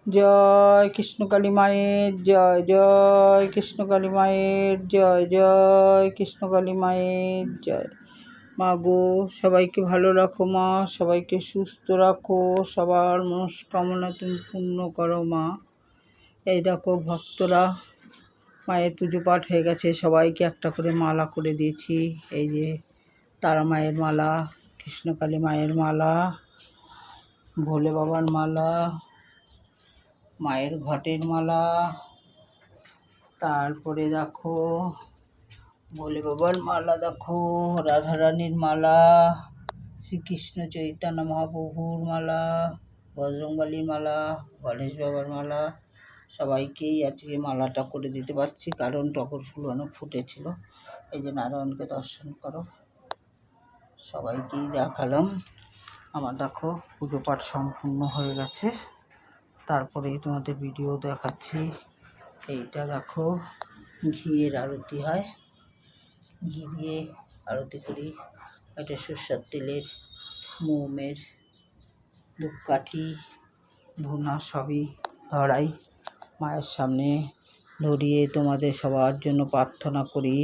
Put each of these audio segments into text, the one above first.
জয় কৃষ্ণকালী মায়ের জয়, জয় কৃষ্ণকালী মায়ের জয়, জয় কৃষ্ণকালী মায়ের জয়। মা গো, সবাইকে ভালো রাখো মা, সবাইকে সুস্থ রাখো, সবার মনস্কামনা তুমি পূর্ণ করো মা। এই দেখো ভক্তরা, মায়ের পুজো পাঠ হয়ে গেছে, সবাইকে একটা করে মালা করে দিয়েছি। এই যে তারা মায়ের মালা, কৃষ্ণকালী মায়ের মালা, ভোলে বাবার মালা, মায়ের ঘটের মালা, তারপরে দেখো ভোলে বাবার মালা, দেখো রাধারানীর মালা, শ্রীকৃষ্ণ চৈতন্য মহাপ্রভুর মালা, বজরংবলীর মালা, গণেশ বাবার মালা। সবাইকেই আজকে মালাটা করে দিতে পারছি, কারণ টগর ফুল অনেক ফুটেছিল। এই যে নারায়ণকে দর্শন করো, সবাইকেই দেখালাম। আমার দেখো পুজো পাঠ সম্পূর্ণ হয়ে গেছে, তারপরেই তোমাদের ভিডিও দেখাচ্ছি। এইটা দেখো ঘিয়ের আরতি হয়, ঘি দিয়ে আরতি করি। এটা সরষের তেলের, মোমের, ধূপকাঠি, ধুনা সবই ধরাই মায়ের সামনে ধরিয়ে তোমাদের সবার জন্য প্রার্থনা করি।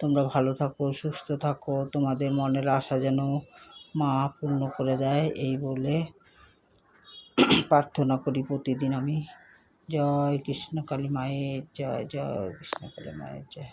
তোমরা ভালো থাকো, সুস্থ থাকো, তোমাদের মনের আশা যেন মা পূর্ণ করে দেয়, এই বলে প্রার্থনা করি প্রতিদিন আমি। জয় কৃষ্ণকালী মায়ের জয়, জয় কৃষ্ণকালী মায়ের জয়।